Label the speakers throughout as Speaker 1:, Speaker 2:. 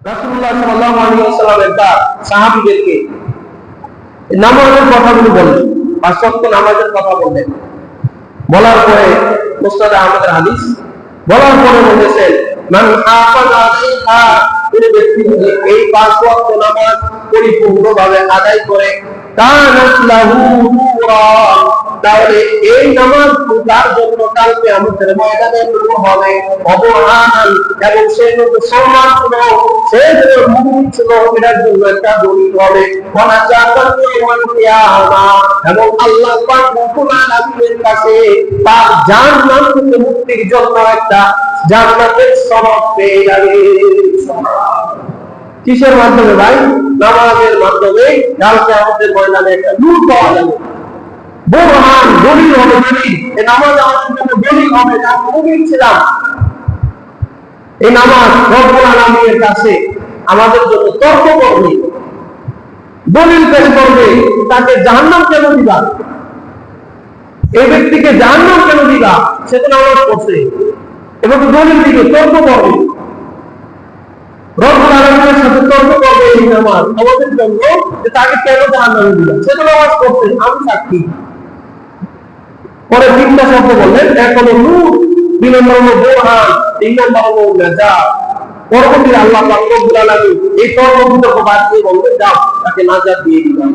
Speaker 1: রাসূলুল্লাহ সাল্লাল্লাহু আলাইহি ওয়াসাল্লাম একটা সাহাবীদেরকে নামাজের কথাগুলো বললেন, পাঁচ ওয়াক্ত নামাজের কথা বললেন। বলার পরে মুসনাদ আহমদের হাদিস বলার পরে বলেছেন, মান হাফাযা আলাইহা, কোন ব্যক্তি যদি এই পাঁচ ওয়াক্ত নামাজ পরিপূর্ণভাবে আদায় করে, কানাত লাহু নূরা, তাহলে এই নামাজ তার জন্য কাল কিয়ামতের ময়দানে নূর হবে, অবহানান, এবং সে যদি সম্মান ছিল, সে যদি মুমিন ছিল, এটার জন্য একটা দলিল হবে, ওয়ানাজাতান ইয়াউমাল কিয়ামা, এবং আল্লাহ পাক রব্বুল আলামিনের কাছে তার জাহান্নাম থেকে মুক্তির জন্য একটা জান্নাতের সনদ পেয়ে যাবে। কিসের মাধ্যমে ভাই? নামাজের মাধ্যমে কাল কিয়ামতের ময়দানে একটা নূর পাওয়া যাবে, বুরহান, দলিল হবে। এই নামাজ আমাদের জন্য দলিল হবে যে আমি মুমিন ছিলাম। এই নামাজ রব্বুল আলামিনের কাছে আমাদের জন্য তর্ক করবে, দলিল পেশ করবে, তাকে জাহান্নাম কেন দিবা, এই ব্যক্তিকে জাহান্নাম কেন দিবা, সে তো নামাজ পড়ছে, এবং দলিল দিকে তর্ক করবে, রব্বুল আলামিনের সাথে তর্ক করবে এই নামাজ আমাদের জন্য, যে তাকে কেন জাহান্নামে দিবা, সে তো নামাজ পড়ছে, আমি সাক্ষী। পরে তিনটা শব্দ বললেন, এক হলো নূর, দুই নম্বর হলো বুরহান, তিন নম্বর হলো নাজাত। পরবর্তীতে আল্লাহ পাক রব্বুল আলামিন এই তর্ক বিতর্ক বাদ দিয়ে বলবেন, যাও তাকে নাজাত দিয়ে দিলাম।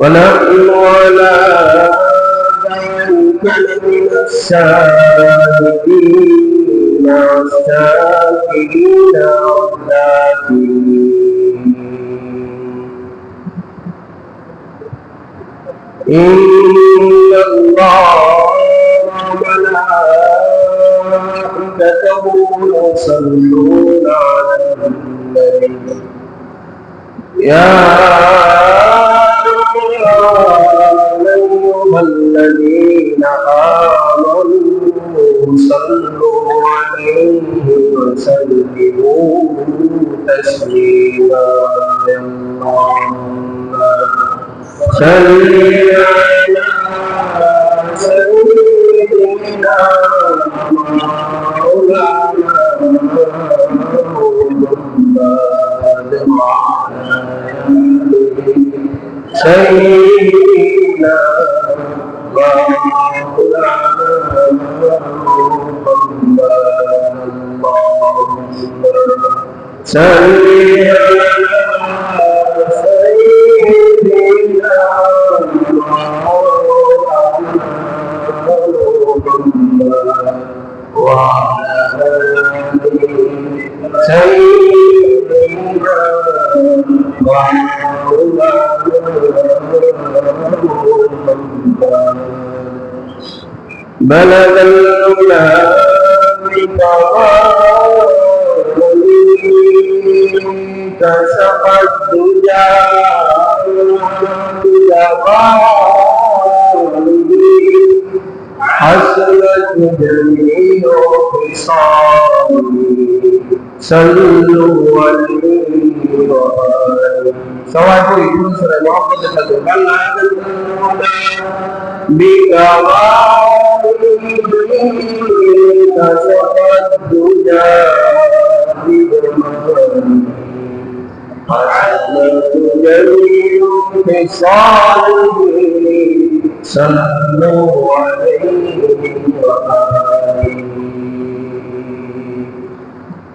Speaker 1: ونحن على ذلك لمن الشاهدين والشاكرين والذاكرين. إن الله وملائكته يصلون على النبي يا أيها الذين آمنوا صلوا عليه وسلموا تسليما. صل على سيدنا مولانا محمد سيدنا بلغ العلا بكماله كشف الدجى بجماله حسنت جميع خصاله صلوا عليه وآله. سواء کوئی دوسرے محبت سے بلغ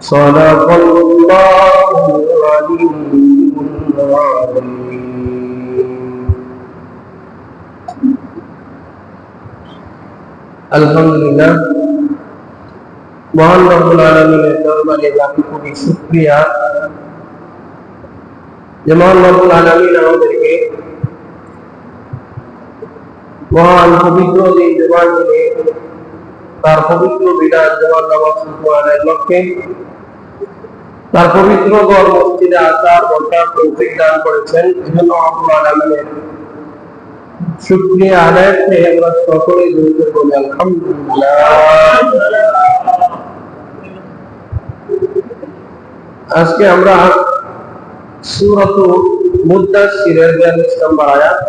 Speaker 1: صدق الله العلي العظيم. আলহামদুলিল্লাহ, মহান রব্বুল আলামিনের দরবারে লাখো কোটি শুকরিয়া যে মহান রব্বুল আলামিন আমাদেরকে মহান পবিত্র এই জুমার দিনে তার পবিত্র বিধান জুমার নামাজ পড়ার লক্ষ্যে তার পবিত্র ঘর মসজিদে আসার বসার তৌফিক দান করেছেন। এজন্য রব্বুল আলামিনের শুকরিয়া আদায় করে আমরা সকলে দরুদ পড়ি আলহামদুলিল্লাহ। আজকে আমরা সূরাতুল মুদ্দাসসিরের 42 নম্বর আয়াত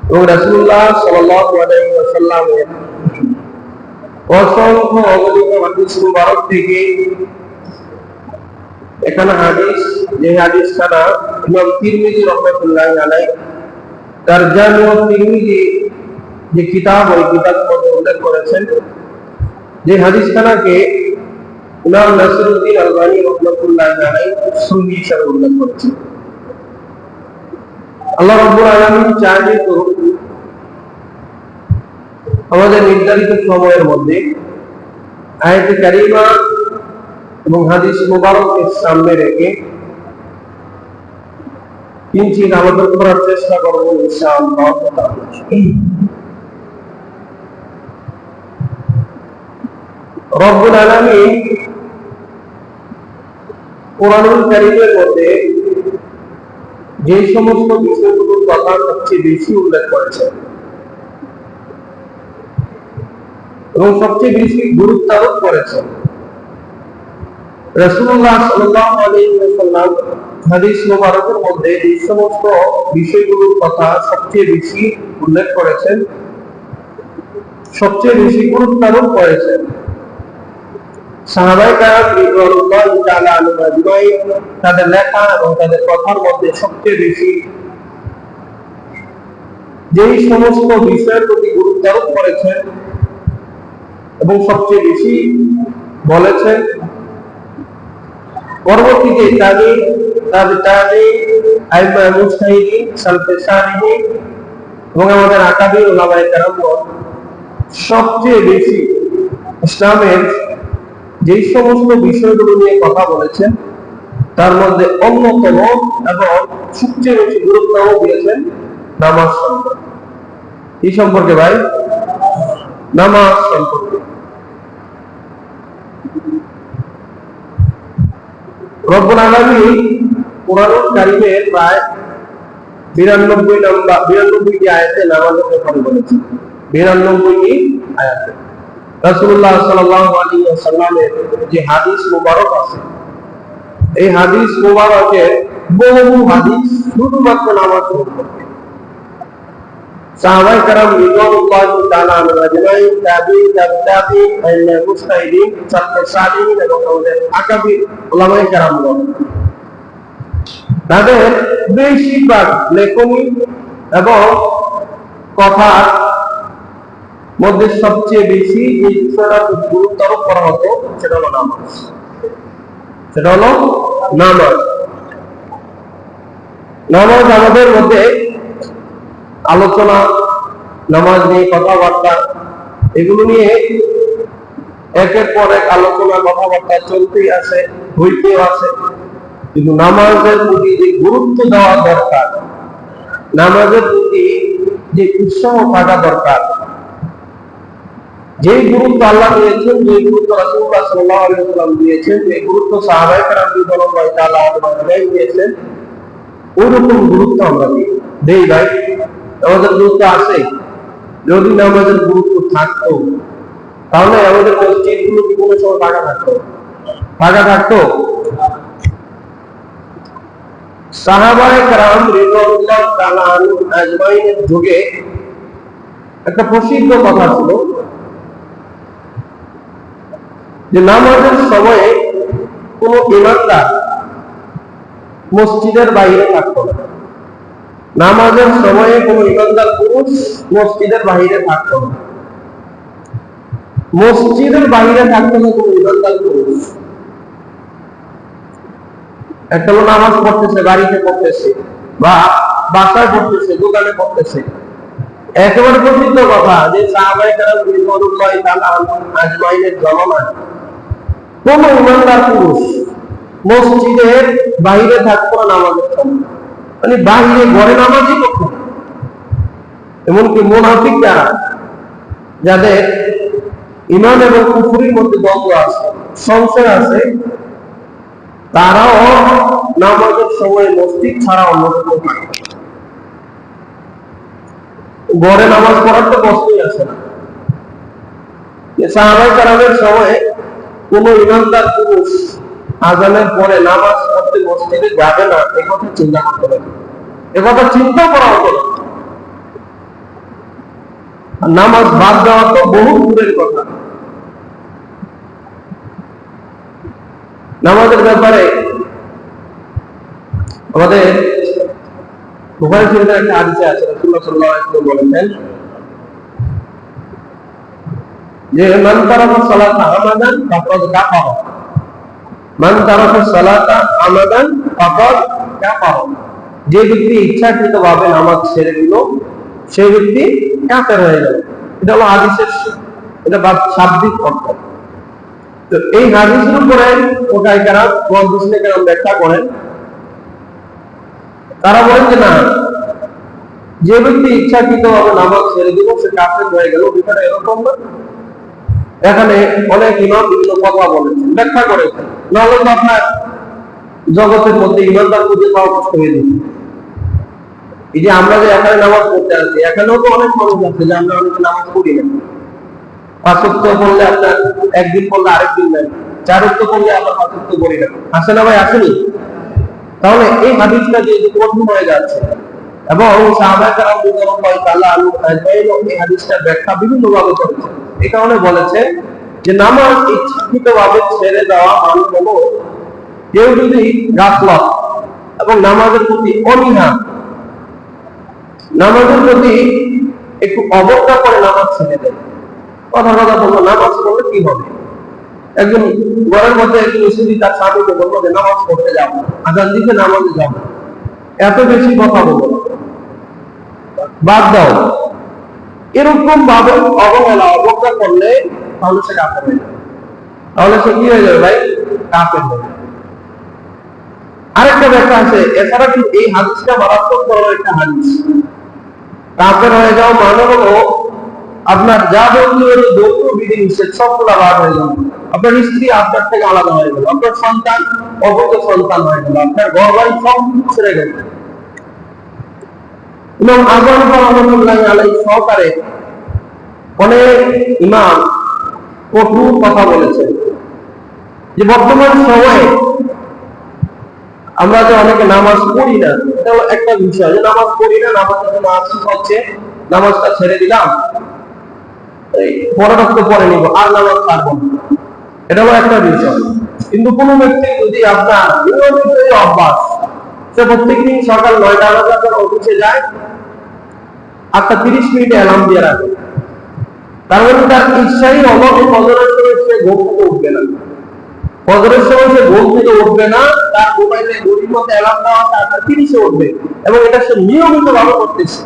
Speaker 1: এবং রাসূলুল্লাহ সাল্লাল্লাহু আলাইহি ওয়াসাল্লামের অসংখ্য অগণিত হাদিস মুবারক থেকে এখানে হাদিস, যে হাদিসখানা ইমাম তিরমিজি রাহমাতুল্লাহি আলাইহি তার জামিউ তিরমিজি যে কিতাব, ওই কিতাবের মধ্যে উল্লেখ করেছেন, যে হাদিসখানাকে ইমাম নাসিরউদ্দিন আলবানী রাহমাতুল্লাহি আলাইহি সুন্নি হিসেবে উল্লেখ করেছেন। আল্লাহ রাব্বুল আলামিন চাইলে তো আমাদের নির্ধারিত সময়ের মধ্যে আয়াতে কারিমা এবং হাদিস মুবারককে সামনে রেখে কিঞ্চিত আলোচনা করার চেষ্টা করব ইনশাআল্লাহ। রব্বুল আলামিন কোরআনুল কারীমের মধ্যে যে সমস্ত বিষয়গুলোর কথা সবচেয়ে বেশি উল্লেখ করেছেন এবং সবচেয়ে বেশি গুরুত্ব আরোপ করেছেন, রাসূলুল্লাহ সাল্লাল্লাহু আলাইহি ওয়াসাল্লাম হাদিস মুবারকের মধ্যে যে সমস্ত বিষয়গুলোর কথা সবচেয়ে বেশি উল্লেখ করেছেন, সবচেয়ে বেশি গুরুত্ব আরোপ করেছেন, সাহাবায়ে কেরাম রাদিয়াল্লাহু তাআলা আনহুম আজমাইন তাদের লেখা এবং তাদের কথার মধ্যে সবচেয়ে বেশি যেই সমস্ত বিষয়ের প্রতি গুরুত্ব আরোপ করেছেন এবং সবচেয়ে বেশি বলেছেন, পরবর্তীতে আইম্মা মুজতাহিদিন, সালফে সালিহিন এবং আমাদের আকাবির উলামায়ে কেরামগণ সবচেয়ে বেশি ইসলামের যেই সমস্ত বিষয়গুলো নিয়ে কথা বলেছেন তার মধ্যে অন্যতম এবং সবচেয়ে বেশি গুরুত্ব দিয়েছেন নামাজ সম্পর্কে। কি সম্পর্কে ভাই? নামাজ সম্পর্কে। রব্বুল আলামিন কোরআনুল কারীমের প্রায় 92টি আয়াতে নামাজের ব্যাপারে বলেছেন। 92টি আয়াতে রাসূলুল্লাহ সাল্লাল্লাহু আলাইহি ওয়াসাল্লামের যে হাদিস মুবারক আছে, এই হাদিস মুবারকের বহু হাদিস শুধুমাত্র নামাজ সম্পর্কে। সাহাবায়ে কেরাম রাদিয়াল্লাহু তাআলা আনহুম আজমাইন, তাবিঈন, তাবিঈন, আইম্মা মুজতাহিদিন, সালফে সালিহিন এবং আমাদের আকাবির উলামায়ে কেরামগণ তাদের বেশিরভাগ লেখনী এবং কথার মধ্যে সবচেয়ে বেশি যে বিষয়টা গুরুত্ব আরোপ করা হতো সেটা হলো নামাজ। সেটা হলো নামাজ। নামাজ আমাদের মধ্যে আলোচনা, নামাজ নিয়ে কথাবার্তা, এগুলো নিয়ে একের পর এক আলোচনা কথাবার্তা চলতেই আছে, হইতেও আছে, কিন্তু নামাজের প্রতি যে গুরুত্ব দেওয়া দরকার, নামাজের প্রতি যে উৎসাহ থাকা দরকার, যে গুরুত্ব আল্লাহ দিয়েছেন, যে গুরুত্ব রাসূলুল্লাহ সাল্লাল্লাহু আলাইহি ওয়াসাল্লাম দিয়েছেন, যে গুরুত্ব সাহাবায়ে কেরাম রাদিয়াল্লাহু তাআলা আনহুম দিয়েছেন, ওইরকম গুরুত্ব আমরা দেই ভাই। আমাদের গুরুত্ব আছে? যদি নামাজের গুরুত্ব থাকতো তাহলে আমাদের মসজিদগুলো কি কোনো সময় ফাঁকা থাকতো? ফাঁকা থাকতো? সাহাবায়ে কেরাম রাদিয়াল্লাহু তাআলা আনহুম আজমাইনের যুগে একটা প্রসিদ্ধ কথা ছিল যে নামাজের সময়ে কোন ইমানদার মসজিদের বাইরে থাকতো না। নামাজের সময়ে কোন ইমানদার পুরুষ মসজিদের বাইরে থাকতো না। মসজিদের বাইরে থাকতো না কোন ইমানদার পুরুষ। একটা লোক নামাজ পড়তেছে, বাড়িতে পড়তেছে বা বাসায় পড়তেছে, দোকানে পড়তেছে, একেবারে প্রসিদ্ধ কথা যে সাহাবায়ে কেরাম রাদিয়াল্লাহু তাআলা আনহুম আজমাইনের জামানায় কোন ইমানদার পুরুষ মসজিদের বাইরে থাকতো না নামাজের সময়, মানে বাইরে ঘরে নামাজই করতো। এমনকি মুনাফিক যারা, যাদের ঈমান এবং কুফরির মধ্যে দ্বন্দ্ব আছে, সংশয় আছে, তারাও নামাজের সময় মসজিদ ছাড়া অন্য কোথাও থাকে। ঘরে নামাজ পড়ার তো কষ্টই আছে না। সাহাবায়ে কেরামের সময় কোন ইমানদার পুরুষ আজানের পরে নামাজ পড়তে মসজিদে যাবে না, এই কথা চিন্তা করতে হবে, এ কথা চিন্তা করা হতো না। নামাজ বাদ দেওয়া তো বহু দূরের কথা। নামাজের ব্যাপারে আমাদের বুখারী শরীফের একটা হাদিসে আছে, রাসূলুল্লাহ সাল্লাল্লাহু আলাইহি ওয়াসাল্লাম বলেছেন যে মান তারাকা সালাতা আমাদান ফাকাদ কাফারা, মান তারাকা সালাতা আমাদান ফাকাদ কাফারা, যে ব্যক্তি ইচ্ছাকৃতভাবে নামাজ ছেড়ে দিল সেই ব্যক্তি কাফের হয়ে গেল। এটা হলো হাদিসের এটা শাব্দিক অর্থ। তো এই হাদিসের উপরে ওকাইকারা মুহাদ্দিসিনেরা ব্যাখ্যা করেন, তারা বলেন যে না, যে ব্যক্তি ইচ্ছাকৃতভাবে নামাজ ছেড়ে দিল সে কাফের হয়ে গেল, বিষয়টা এরকম না। এখানে অনেক ইমাম বিভিন্ন কথা বলেছেন, ব্যাখ্যা করেছেন, নাহলে তো আপনার জগতের মধ্যে ইমানদার খুঁজে পাওয়া কষ্ট হয়ে যাবে। এই যে আমরা যে এখানে নামাজ পড়তে আসছি, এখানেও তো অনেক মানুষ আছে যে আমরা অনেক নামাজ পড়ি না। 5 ওয়াক্ত পড়লে আপনার একদিন পড়লে আরেকদিন নাই, 4 ওয়াক্ত পড়লে আবার 5 ওয়াক্ত পড়ি না, আসে না ভাই, আসেনি? তাহলে এই হাদিসটা যে কঠিন হয়ে যাচ্ছে, এবং সাহাবায়ে কেরাম রাদিয়াল্লাহু তাআলা আনহু এই হাদিসটার ব্যাখ্যা বিভিন্ন ভাবে করেছেন। এই কারণে বলেছে যে নামাজ ইচ্ছাকৃতভাবে ছেড়ে দেওয়া মানে হলো কেউ যদি গাফলত এবং নামাজের প্রতি অনীহা, নামাজের প্রতি একটু অবজ্ঞা করে নামাজ ছেড়ে দেয়। কথা বললো নামাজ পড়লে কি হবে? একজন ঘরের মধ্যে একজন স্ত্রী তার স্বামীকে বললো যে নামাজ পড়তে যাবো, আজান দিতে নামাজে যাবো, এত বেশি কথা বলবো, বাদ দাও, এরকম ভাবে অবহেলা অবজ্ঞা করলে তাহলে সে কাফের হয়ে যাবে। তাহলে সে কি হয়ে যাবে ভাই? কাফের হয়ে যাবে। আরেকটা ব্যাখ্যা আছে, এছাড়া কিন্তু এই হাদিসটা মারাত্মক বড় একটা হাদিস। কাফের হয়ে যাওয়া মানে হলো আপনার যাবতীয় যৌন বিধি নিষেধ সবগুলা বাদ হয়ে যাবে। আপনার স্ত্রী আপনার থেকে আলাদা হয়ে গেল, আপনার সন্তান অবৈধ সন্তান হয়ে গেল, আপনার ঘর বাড়ি সব ছেড়ে গেল। ইমাম আযম রাহমাতুল্লাহি আলাইহি সহকারে অনেক ইমাম কঠোর কথা বলেছেন যে বর্তমান সময়ে আমরা যে অনেকে নামাজ পড়ি না, এটা একটা বিষয় যে নামাজ পড়ি না, নামাজের জন্য আসি হচ্ছে নামাজটা ছেড়ে দিলাম, পরে রক্ত পরে নিব, আর নামাজ ছাড়বো না, এটা হলো একটা বিষয়। কিন্তু কোনো ব্যক্তি যদি আপনার নিয়মিত অভ্যাস, সে প্রত্যেকদিন সকাল 9টা বাজে যখন অফিসে যায় 8:30 মিনিটে অ্যালার্ম দিয়ে রাখে, তার মানে তার ইচ্ছাই অভাবে ফজরের সময় সে ঘুম থেকে উঠবে না, ফজরের সময় সে ঘুম থেকে উঠবে না, তার মোবাইলে ঘড়ির মধ্যে অ্যালার্ম দেওয়া আছে 8:30 উঠবে, এবং এটা সে নিয়মিত ভাবে করতেছে।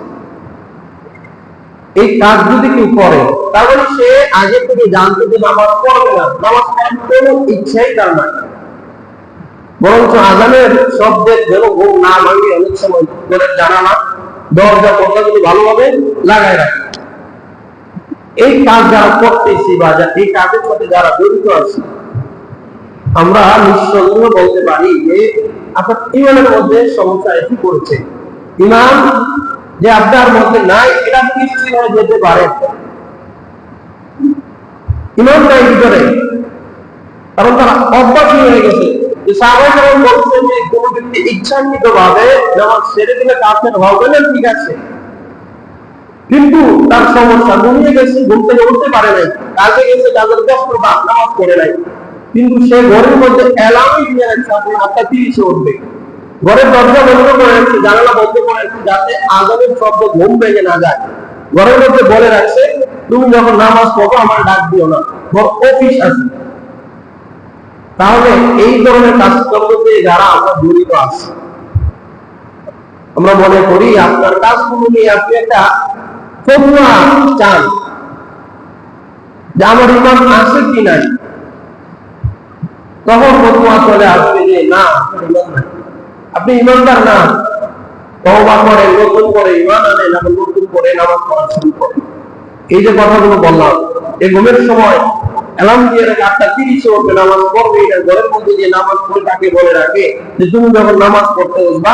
Speaker 1: এই কাজ যদি কেউ করে তাহলে সে আগে থেকে জানতে যে নামাজ পড়বে না, নামাজ পড়ার কোনো ইচ্ছাই তার নাই, বরঞ্চ আজানের শব্দের যেন ঘুম না ভাঙে অনেক সময় করে জানালা দরজা পর্দাগুলো ভালোভাবে লাগায় রাখে। এই কাজ যারা করতেছি বা এই কাজের সাথে যারা জড়িত আছে, আমরা নিঃসন্দেহে বলতে পারি যে আপনার ইমানের মধ্যে সমস্যা এসে পড়েছে। ইমান যে আপনার মধ্যে নাই এটা নিশ্চিত হয়ে যেতে পারে, ইমান নাই ভিতরে, কারণ তারা অভ্যাসী হয়ে গেছে। যে সাহাবায়ে কেরাম বলছেন যে কোনো ব্যক্তি ইচ্ছাকৃতভাবে নামাজ ছেড়ে দিলে কাফের হবে না, ঠিক আছে, কিন্তু তার সমস্যা ঘুমিয়ে গেছে, ঘুম থেকে উঠতে পারে নাই, কাজে গেছে, কাজের কষ্ট বা নামাজ পড়ে নাই, কিন্তু সে ঘরের মধ্যে অ্যালার্মই দিয়ে রাখছে আপনি 8:30 উঠবে, ঘরের দরজা বন্ধ করে রাখছে, জানালা বন্ধ করে রাখছে, যাতে আজানের শব্দ ঘুম ভেঙে না যায়, ঘরের মধ্যে বলে রাখছে তুমি যখন নামাজ পড়ো আমার ডাক দিও না, অফিস আছে। তাহলে এই ধরনের কাজকর্মতে যারা আমরা জড়িত আছি, আমরা মনে করি আপনার কাজগুলো নিয়ে আপনি একটা ফতোয়া চান যে আমার ইমান আছে কি নাই, তখন ফতোয়া চলে আসবে যে না আপনি ইমানদার না, তওবা করেন, নতুন করে ইমান আনেন, এবং নতুন করে নামাজ পড়া শুরু করেন। এই যে কথাগুলো বললাম, এই ঘুমের সময় অ্যালার্ম দিয়ে রাখে 8:30 উঠবে, নামাজ পড়বে, এটা ঘরের মধ্যে যে নামাজ পড়ে তাকে বলে রাখে যে তুমি যখন নামাজ পড়তে বসবা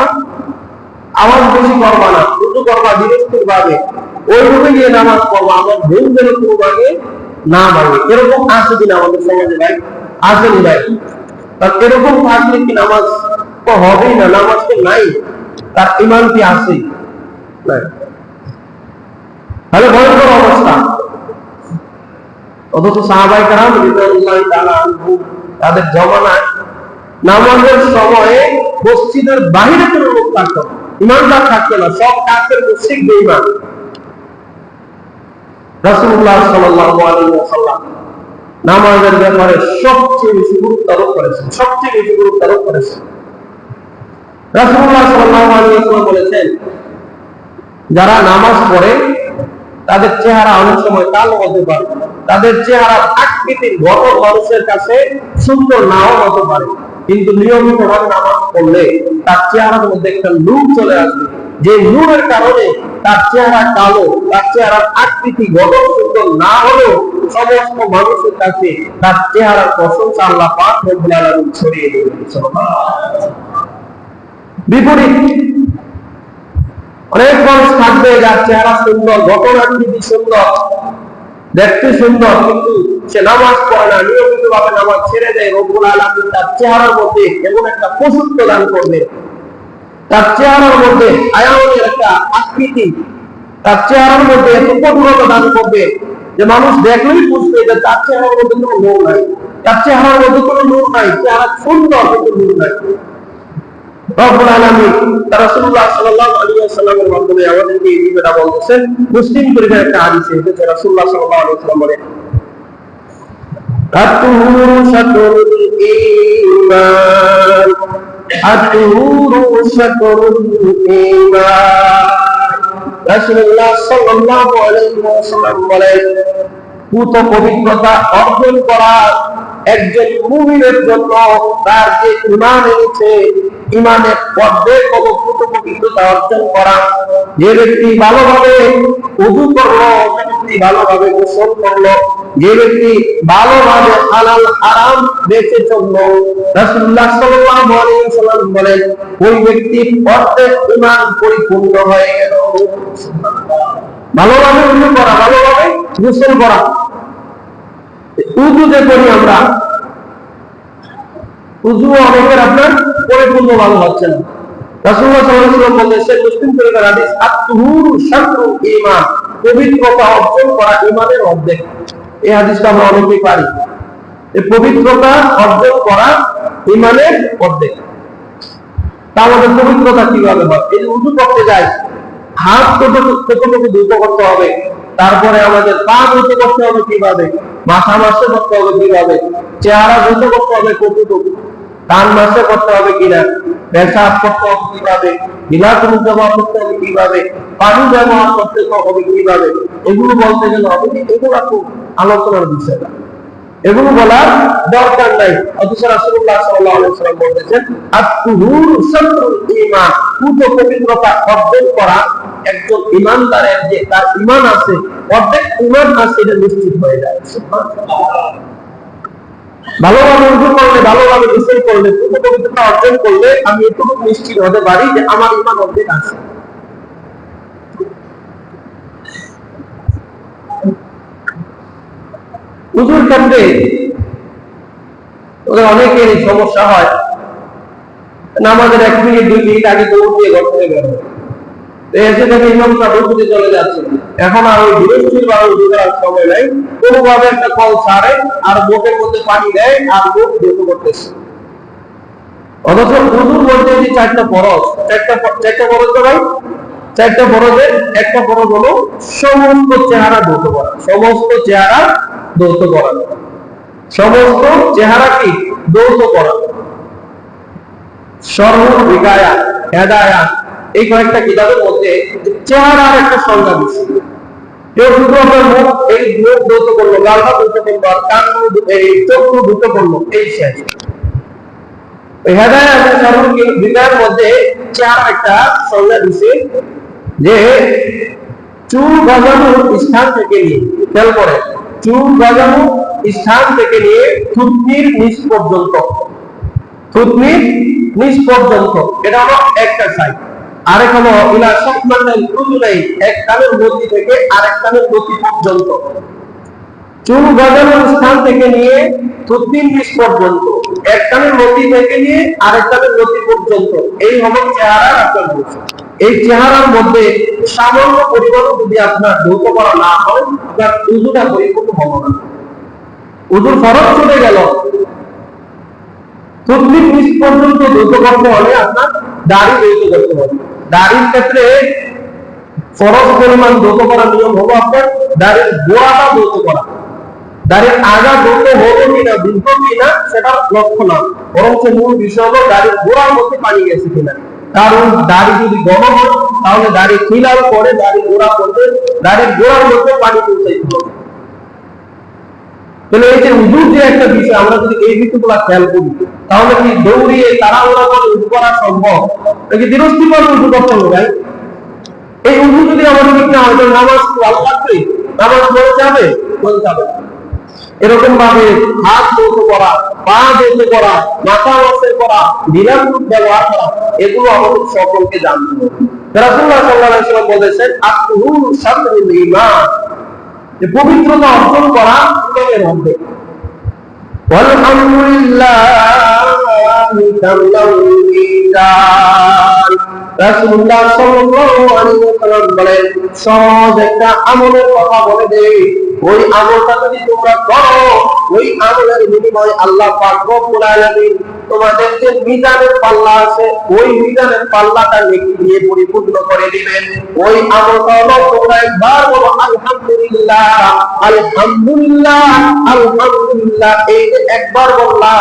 Speaker 1: আওয়াজ বেশি করবা না, উঁচু করবা ধীরস্থির ভাবে, ওই রূপে গিয়ে নামাজ পড়বা, আমার ঘুম যেন কোনো ভাগে না ভাঙে। এরকম আছে কিনা আমাদের সমাজে ভাই? আসেনি ভাই? তার এরকম থাকলে কি নামাজ তো হবেই না, নামাজ তো নাই, তার ইমান কি আছে? তাহলে ভয়ঙ্কর অবস্থা। অথচ সাহাবায়ে কেরাম রাদিয়াল্লাহু তাআলা আনহুম তাদের জমানায় নামাজের সময়ে মসজিদের বাইরে কোনো লোক থাকতো না, ইমানদার থাকতো না, সব কাফের মুশরিক বেঈমান। রাসূলুল্লাহ সাল্লাল্লাহু আলাইহি ওয়াসাল্লাম নামাজের ব্যাপারে সবচেয়ে বেশি গুরুত্ব আরোপ করেছেন, সবচেয়ে বেশি গুরুত্ব আরোপ করেছেন। রাসূলুল্লাহ সাল্লাল্লাহু আলাইহি ওয়াসাল্লাম বলেছেন, যারা নামাজ পড়ে তাদের চেহারা অনেক সময় কালো হতে পারে, তাদের চেহারা আকৃতির গঠন মানুষের কাছে সুন্দর নাও হতে পারে, কিন্তু নিয়মিতভাবে নামাজ পড়লে তার চেহারার মধ্যে একটা নূর চলে আসবে, যে নূরের কারণে তার চেহারা কালো, তার চেহারার আকৃতি গঠন সুন্দর না হলেও সমস্ত মানুষের কাছে তার চেহারার প্রশংসা আল্লাহ পাক রব্বুল আলামিন ছড়িয়ে দেবেন। সুবহানাল্লাহ। বিপরীত অনেক মানুষ থাকবে যার চেহারা সুন্দর, গঠন আকৃতি সুন্দর, দেখতে সুন্দর, কিন্তু সে নামাজ পড়ে না, নিয়মিতভাবে নামাজ ছেড়ে দেয়। রব্বুল আলামিন তার চেহারার মধ্যে এমন একটা পশুত্ব দান করবে, তার চেহারার মধ্যে আয়ানের একটা আকৃতি, তার চেহারার মধ্যে এত কঠোরতা দান করবে যে মানুষ দেখলেই বুঝবে যে তার চেহারার মধ্যে কোনো নূর নাই, তার চেহারার মধ্যে কোনো নূর নাই, চেহারা সুন্দর কিন্তু নূর নাই। রব্বুল আলামিন তার রাসূলুল্লাহ সাল্লাল্লাহু আলাইহি ওয়াসাল্লামের মাধ্যমে আমাদেরকে এই বিষয়টা বলতেছেন। মুসলিম শরীফের একটা হাদিসে এসেছে, রাসূলুল্লাহ সাল্লাল্লাহু আলাইহি ওয়াসাল্লাম বলেন, আত-তুহুরু শাতরুল ঈমান, আত-তুহুরু শাতরুল ঈমান। রাসূলুল্লাহ সাল্লাল্লাহু আলাইহি ওয়াসাল্লাম বলেন, পুত পবিত্রতা অর্জন করা একজন মুমিনের জন্য তার যে ঈমান এনেছে, ঈমানের অর্ধেক হলো পুত পবিত্রতা অর্জন করা। যে ব্যক্তি ভালোভাবে ওযু করলো, যে ব্যক্তি ভালোভাবে গোসল করলো, যে ব্যক্তি ভালোভাবে হালাল হারাম বেঁচে চললো, রাসূলুল্লাহ সাল্লাল্লাহু আলাইহি ওয়াসাল্লাম বলেন ওই ব্যক্তির অর্ধেক ঈমান পরিপূর্ণ হয়ে গেল। ভালোভাবে ওযু করা, ভালোভাবে গোসল করা। উযু যে করি আমরা, উযু অনেকের আপনার পরিপূর্ণ ভালো হচ্ছে না। রাসূলুল্লাহ সাল্লাল্লাহু আলাইহি ওয়াসাল্লাম বলেছেন, মুসলিম শরীফের হাদিস, আত-তুহুরু শাতরুল ঈমান, পবিত্রতা অর্জন করা ঈমানের অর্ধেক। এই হাদিসটা আমরা অনেকেই পারি, এই পবিত্রতা অর্জন করা ঈমানের অর্ধেক। তা আমাদের পবিত্রতা কিভাবে হয়? এই যে উযু করতে যাই, হাত কতটুকু ধুতে করতে হবে, তারপরে আমাদের পা ধুতে করতে হবে কিভাবে, মাথা মাসে করতে হবে কিভাবে, চেহারা ধুতে করতে হবে কতটুকু, কান মাসে করতে হবে কিনা, পেশাব করতে হবে কিভাবে, বিলাসন ব্যবহার করতে হবে কিভাবে, পানি ব্যবহার করতে হবে কিভাবে, এগুলো বলতে গেলে হবে, এগুলো খুব আলোচনার বিষয়, এগুলো বলার দরকার নাই। অথচ রাসূলুল্লাহ সাল্লাল্লাহু আলাইহি ওয়াসাল্লাম বলেছেন, আত-তুহুরু শাতরুল ঈমান, পুত পবিত্রতা অর্জন করা একজন ঈমানদারের যে তার ঈমান আছে, অর্ধেক ঈমান আছে, এটা নিশ্চিত হয়ে যায়। সুবহানাল্লাহ। ভালোভাবে ওযু করলে, ভালোভাবে গোসল করলে, পুত পবিত্রতা অর্জন করলে আমি এটুকু নিশ্চিত হতে পারি যে আমার ঈমান অর্ধেক আছে। উযুর ক্ষেত্রে ওদের অনেকেরই সমস্যা হয়, নামাজের 1 মিনিট 2 মিনিট আগে দৌড় দিয়ে ঘর থেকে বের হয়, এসে থেকে ইমাম সাহেব রুকুতে চলে যাচ্ছে, এখন আর ওই ধীরস্থির ভাবে উযু করার সময় নাই, কোনোভাবে একটা কল ছাড়ে আর মুখের মধ্যে পানি দেয় আর মুখ ধুতে করতেছে। অথচ উযুর মধ্যে যে 4টা ফরজ, 4টা ফরজ তো ভাই, 4টা ফরজের একটা ফরজ হলো সমস্ত চেহারা ধৌত করা, সমস্ত চেহারা ধৌত করা, সমস্ত চেহারা কি ধৌত করা। শরহুল হিকায়াত, হেদায়াত, এই কয়েকটা কিতাবের মধ্যে চেহারার একটা সংজ্ঞা দিচ্ছে। কেউ শুধু আপনার মুখ, এই মুখ ধৌত করলো, গালটা ধৌত করলো, আর কান, এই চোখ ধৌত করলো, এই শেষ। হেদায়াত এবং শরহুল হিকায়াতের মধ্যে চেহারা একটা সংজ্ঞা দিচ্ছে যে চুল গজানোর স্থান থেকে নিয়ে, খেয়াল করে, চুল গজানোর স্থান থেকে নিয়ে থুতনির নিচ পর্যন্ত, থুতনির নিচ পর্যন্ত, এটা হলো একটা সাইড। আরেক হলো ইলা সাকমানাল উযুনাই, এক কানের গতি থেকে আরেক কানের গতি পর্যন্ত, চুল গজানোর স্থান থেকে নিয়ে থুতনির নিচ পর্যন্ত এক কানের লতি থেকে নিয়ে আরেক কানের লতি পর্যন্ত এই হলো চেহারার আকার বলছে। এই চেহারার মধ্যে সামান্য পরিমাণ যদি আপনার ধৌত করা না হয়, আপনার উযুটা পরিপূর্ণ হবে না। উযুর ফরজ চলে গেল, থুতনির নিচ পর্যন্ত ধৌত করতে হলে আপনার দাড়ি ধৌত করতে হবে। দাড়ির ক্ষেত্রে ফরজ পরিমাণ ধৌত করার নিয়ম হলো আপনার দাড়ির গোড়াটা ধৌত করা। দাড়ির আগা ধৌত হলো কিনা, দীর্ঘ কিনা সেটা লক্ষ্য না, বরং মূল বিষয় হলো দাড়ির গোড়ার মধ্যে পানি গেছে কিনা। কারণ দাড়ি যদি ঘন হয় তাহলে দাড়ি খিলার পরে দাড়ির গোড়ার মধ্যে পানি পৌঁছাইতে হবে। তাহলে এই যে উযুর যে একটা বিষয়, আমরা যদি এই বিষয়গুলো খেয়াল করি তাহলে কি দৌড়িয়ে তাড়াহুড়া করে উযু করা সম্ভব নাকি ধীরস্থিরভাবে উযু করতে হবে? ভাই, এই উযু যদি আমাদের ঠিক না হয় তাহলে নামাজ কি ভালো লাগবে? নামাজ পড়ে যাবে? বলতে যাবে। এরকম ভাবে হাত ধৌত করা, পা ধৌত করা, মাথা ওয়াশ করা, বিরামরূপ ব্যবহার করা, এগুলো আমাদের সকলকে জানতে হবে। রাসূলুল্লাহ সাল্লাল্লাহু আলাইহি ওয়াসাল্লাম বলেছেন, আত-তুহুর শাতরুল ঈমান, যে পবিত্রতা অর্জন করা ইমানের অর্ধেক। আলহামদুলিল্লাহি তাআলাল মিজান। রাসূলুল্লাহ সাল্লাল্লাহু আলাইহি ওয়াসাল্লাম বলেন, সহজ একটা আমলের কথা বলে দেই, ওই আমলটা যদি তোমরা করো, ওই আমলের বিনিময়ে আল্লাহ পাক রব্বুল আলামিন তোমাদের যে মিজানের পাল্লা আছে, ওই মিজানের পাল্লাটা নেকি দিয়ে পরিপূর্ণ করে দিবেন। ওই আমলটা হলো তোমরা একবার বলো আলহামদুলিল্লাহ, আলহামদুলিল্লাহ, আলহামদুলিল্লাহ। এই যে একবার বললা,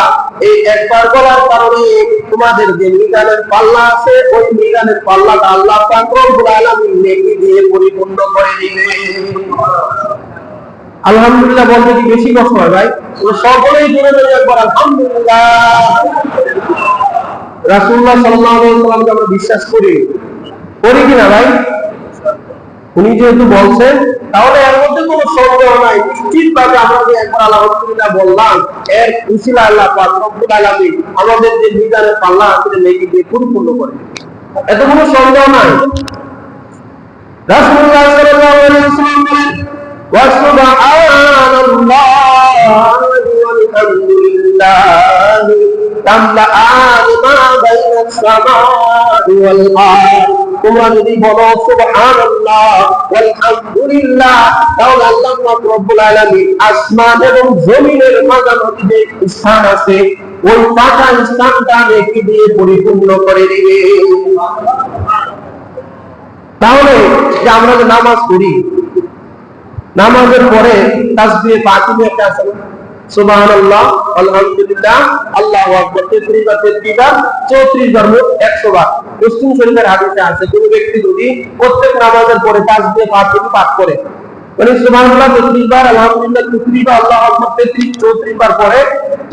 Speaker 1: এই একবার বলার কারণে তোমাদের যে মিজানের পাল্লা আছে, ওই মিজানের পাল্লাটা আল্লাহ পাক রব্বুল আলামিন নেকি দিয়ে পরিপূর্ণ করে দিবেন। আলহামদুলিল্লাহ বলতে কি বেশি কষ্ট হয়? ভাই, সকলেই জোরে জোরে একবার আলহামদুলিল্লাহ। রাসূলুল্লাহ সাল্লাল্লাহু আলাইহি ওয়াসাল্লামকে আমরা বিশ্বাস করি কিনা ভাই? উনি যেহেতু বলছেন, তাহলে এর মধ্যে কোনো সন্দেহ নাই, নিশ্চিতভাবে আমরা যে একবার আলহামদুলিল্লাহ বললাম, এর উসিলা আল্লাহ পাক রব্বুল আলামিন আমাদের যে মিজানের পাল্লা আছে নেকি দিয়ে পরিপূর্ণ করে, এত কোনো সন্দেহ নাই। রাসূলুল্লাহ সাল্লাল্লাহু আলাইহি ওয়াসাল্লাম বলেন, ওয়াসুবহানাল্লাহি ওয়ালহামদুলিল্লাহি তামলাআনি মা বাইনাস সামাই ওয়াল আরদ। তোমরা যদি বলো সুবহানাল্লাহ ওয়ালহামদুলিল্লাহ, তাহলে আল্লাহ পাক রব্বুল আলামিন আসমান এবং জমিনের মাঝামাঝি যে স্থান আছে, ওই ফাঁকা স্থানটা নেকি দিয়ে পরিপূর্ণ করে দিবে। তাহলে যে আমরা যে নামাজ পড়ি, নামাজের পরে তাসবিহ পাঁচটি একটা আছে, সুবহানাল্লাহ, আলহামদুলিল্লাহ, আল্লাহু আকবার 33 বার, 33 বার, 34 বার, মোট 100 বার। মুসলিম শরীফের হাদিসে আছে, কোন ব্যক্তি যদি প্রত্যেক নামাজের পরে তাসবিহ পাঁচটি পাঠ করে, মানে সুবহানাল্লাহ 33 বার, আলহামদুলিল্লাহ 33 বার, আল্লাহু আকবার 33, 34 বার পরে,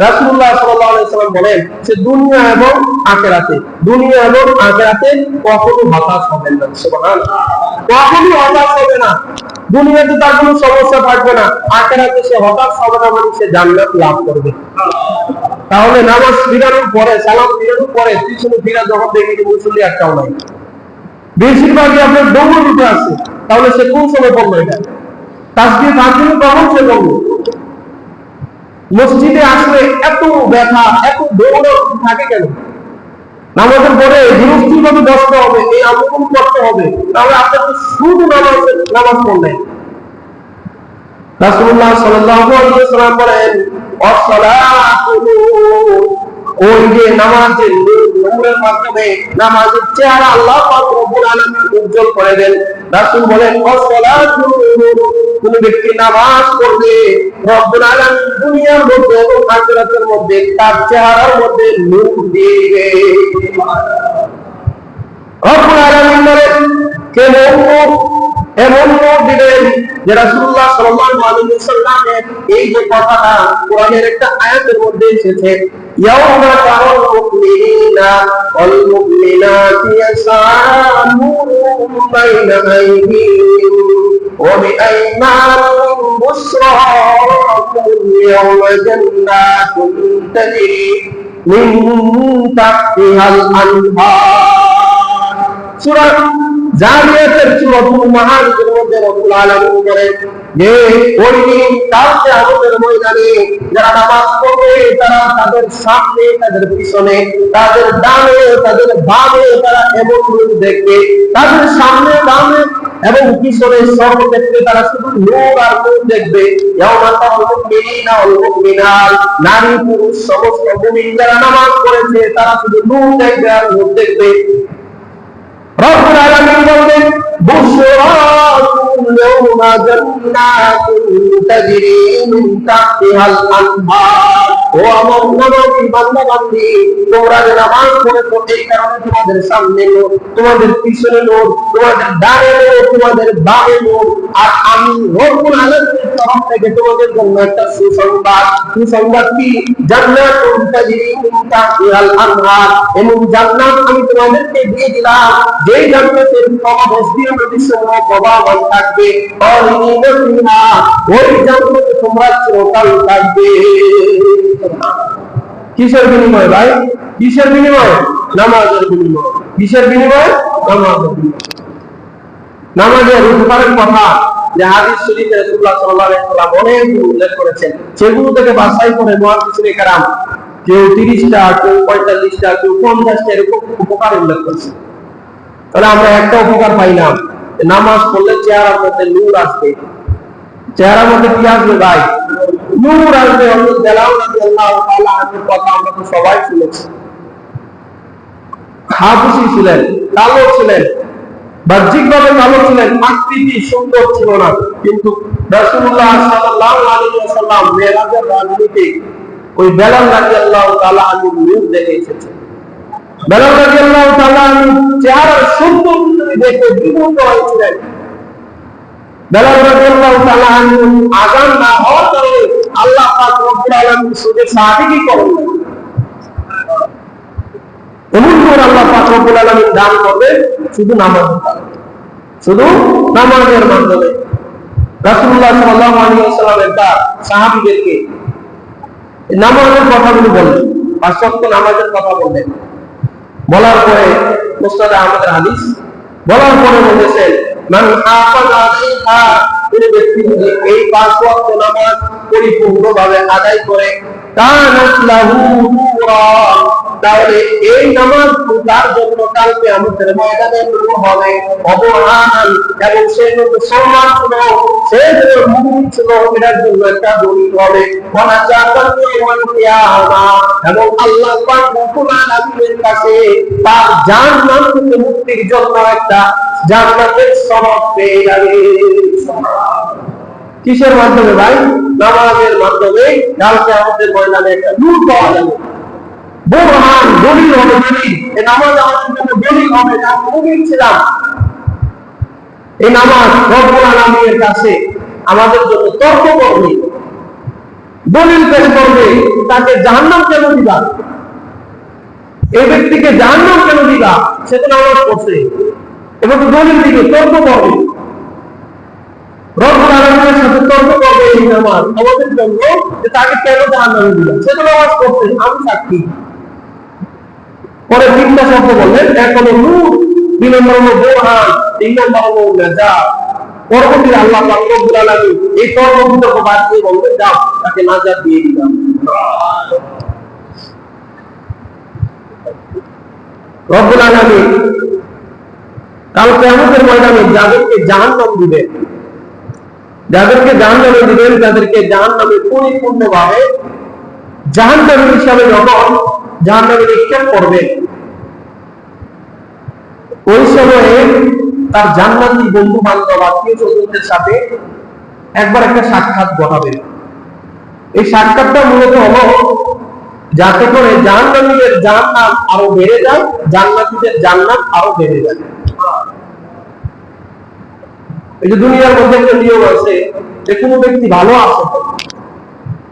Speaker 1: রাসূলুল্লাহ সাল্লাল্লাহু আলাইহি ওয়াসাল্লাম বলেন, সে দুনিয়া এবং আখিরাতে কখনো হতাশ হবে না। সুবহানাল্লাহ, কখনো হতাশ হবে না। দুনিয়াতে তার কোনো সমস্যা থাকবে না, আখিরাতে সে হতাশ হবে না, মানে সে জান্নাত লাভ করবে। তাহলে নামাজ ফিরানোর পরে, সালাম ফিরানোর পরে পিছনে ফিরা যখন দেখি যে মুসল্লি একটাও নাই, বেশিরভাগই আপনার দৌড় দিতে আছে, তাহলে সে কোন সময় পড়লো এটা? তাসবিহ পাঁচদিন কখন সে করলো? মসজিদে আসলে এত ব্যথা, এত দৌড় থাকে কেন? নামাজের পরে ধীরস্থিরভাবে বসতে হবে, এই আমলগুলো করতে হবে, তাহলে আপনার তো শুধু নামাজ পড়লেন। রাসূলুল্লাহ সাল্লাল্লাহু আলাইহি ওয়াসাল্লাম বলেন, আসসালাতু, ওই যে নামাজের নূরের মাধ্যমে নামাজের চেহারা আল্লাহ পাক রব্বুল আলামিন উজ্জ্বল করে দেন। রাসূল বলেন, আসসালাতু, কোন ব্যক্তি নামাজ পড়বে, রব্বুল আলামিন দুনিয়ার মধ্যে এবং আখিরাতের মধ্যে তার চেহারার মধ্যে নূর দিবে। রব্বুল আলামিন বলেন, এমন নূর দিবেন যে রাসূলুল্লাহ সাল্লাল্লাহু আলাইহি ওয়াসাল্লামের এই যে কথাটা কোরআনের একটা আয়াতের মধ্যে এসেছে, ইয়াউমা তারাল মুমিনিনা ওয়াল মুমিনাতি ইয়াসআ নূরুহুম বাইনা আইদিহিম ওয়া বিআইমানিহিম বুশরাকুম ইয়াওমা জান্নাতুন তাজরি মিন তাহতিহাল আনহার। সূরা জারিয়াতের সূরাতুল মাআরিজের মধ্যে রব্বুল আলামিন বলেন, যে ওই দিন কালকে আমাদের ময়দানে যারা নামাজ পড়বে তারা তাদের সামনে, তাদের পিছনে, তাদের ডানে, তাদের বামে তারা এমন লোক দেখবে, তাদের সামনে, ডানে এবং পিছনে সর্বক্ষেত্রে তারা শুধু নূর আর নূর দেখবে। নারী পুরুষ সমস্ত মুমিন যারা নামাজ পড়েছে তারা শুধু নূর দেখবে আর নূর দেখবে। রব্বুল আলামিন বলেন বুশরাকুম ইয়াওমা জান্নাতুন তাজরি মিন তাহতিহাল আনহার। ও আমার নামাজি বান্দা বান্দি, তোমরা যে নামাজ পড়েছো এই কারণে তোমাদের সামনে নূর, তোমাদের পিছনে নূর, তোমাদের ডানে নূর, তোমাদের বামে নূর। আর আমি রব্বুল আলামিনের তরফ থেকে তোমাদের জন্য একটা সুসংবাদ। সুসংবাদ কি? জান্নাতুন তাজরি মিন তাহতিহাল আনহার, এমন জান্নাত আমি তোমাদেরকে দিয়ে দিলাম যেই জান্নাতের প্রবাহী নদীসমূহ প্রবাহমান থাকবে। ওই জান্নাতে তোমরা চিরকাল থাকবে। কিসের বিনিময় ভাই? কিসের বিনিময়? নামাজের বিনিময়। কিসের বিনিময়? নামাজের বিনিময়। নামাজের উপকারের কথা যে হাদিস শরীফে রাসূলুল্লাহ সাল্লাল্লাহু আলাইহি ওয়াসাল্লাম অনেক উল্লেখ করেছেন, সেগুলো থেকে বাছাই করে মুহাদ্দিসিনে কেরাম কেউ 30টা, কেউ 45টা, কেউ 50টা এরকম উপকার উল্লেখ করেছে। তাহলে আমরা একটা উপকার পাইলাম, নামাজ পড়লে চেহারার মধ্যে নূর আসবে। চেহারার মধ্যে কি আসবে ভাই? নূর আসবে। হযরত বেলাল রাদিয়াল্লাহু তাআলা আনহুর কথা আমরা তো সবাই শুনেছি। হাফসি ছিলেন, কালো ছিলেন, বাহ্যিকভাবে কালো ছিলেন, আকৃতি সুন্দর ছিল না, কিন্তু রাসূলুল্লাহ সাল্লাল্লাহু আলাইহি ওয়াসাল্লাম মেরাজের রাজনীতি ওই বেলাল রাদিয়াল্লাহু তাআলা আনহুর নূর দেখে এসেছেন। বেলাল রাদিয়াল্লাহু তাআলা আনহুর চেহারার সৌন্দর্য দেখে বিমোহিত হয়েছিলেন। বেলাল রাদিয়াল্লাহু তাআলা আনহু আযান না হওয়ার কারণে আল্লাহ পাক রব্বুল আলামিন সুদের সাহাবী করেন, এমন করে আল্লাহ পাক রব্বুল আলামিন দান করবে শুধু নামাজ, শুধু নামাজের মাধ্যমে। রাসূলুল্লাহ সাল্লাল্লাহু আলাইহি ওয়াসাল্লাম একটা সাহাবীদেরকে নামাজের কথাগুলো বললেন, 5 ওয়াক্ত নামাজের কথা বললেন। বলার পরে মুসনাদ আহমদের হাদিস, বলার পরে বলেছেন মান হাফাযা আলাইহা, যে ব্যক্তি যদি এই 5 ওয়াক্ত নামাজ পরিপূর্ণভাবে আদায় করে, কানাত লাহু নূরা, তাহলে এই নামাজ তার জন্য কাল কিয়ামতের ময়দানে নূর হবে, অবহানান, এবং সে জন্য সম্মান ছিল, সে যে মুমিন ছিল এটার জন্য একটা দলিল হবে, ওয়ানাজাতান ইয়াওমাল কিয়ামা, এবং আল্লাহ পাক রব্বুল আলামিনের কাছে তার জাহান্নাম থেকে মুক্তির জন্য একটা জান্নাতের সনদ পেয়ে যাবে। কিসের মাধ্যমে ভাই? নামাজের মাধ্যমে কাল কিয়ামতের ময়দানে একটা নূর পাওয়া যাবে, বুরহান, দলিল হবে। দলিল, এই নামাজ আমাদের জন্য দলিল হবে যে আমি মুমিন ছিলাম। এই নামাজ রব্বুল আলামিনের কাছে আমাদের জন্য তর্ক করবে, দলিল পেশ করবে, তাকে জাহান্নাম কেন দিবা, এই ব্যক্তিকে জাহান্নাম কেন দিবা, সে তো নামাজ পড়ছে, এবং দলিল দিকে তর্ক করবে, রব্বুল আলামিনের সাথে তর্ক করবে এই নামাজ আমাদের জন্য যে তাকে কেন জাহান্নামে দিবা, সে তো নামাজ পড়ছে, আমি সাক্ষী। পরে 3টা শব্দ বললেন, এক হলো নূর, 2 নম্বর হলো বুরহান, 3 নম্বর হলো নাজাত। পরবর্তীতে আল্লাহ পাক রব্বুল আলামিন এই তর্ক বাদ দিয়ে বলবেন যাও তাকে নাজাত দিয়ে দিলাম। রব্বুল আলামিন কাল কিয়ামতের ময়দানে যাদেরকে জাহান্নাম দিবেন, যাদেরকে জাহান্নামে দিবেন, তাদেরকে জাহান্নামে পরিপূর্ণভাবে জাহান্নামী হিসাবে যখন জাহান্নামে নিক্ষেপ করবেন, ওই সময়ে তার জান্নাতি বন্ধু বান্ধব আত্মীয় স্বজনদের সাথে একবার একটা সাক্ষাৎ ঘটাবেন। এই সাক্ষাৎটা মূলত হলো যাতে করে জাহান্নামীদের জাহান্নাম আরো বেড়ে যায়, জান্নাতীদের জান্নাত আরো বেড়ে যায়। এই যে দুনিয়ার মধ্যে একটা নিয়ম আছে যে কোনো ব্যক্তি ভালো আছে,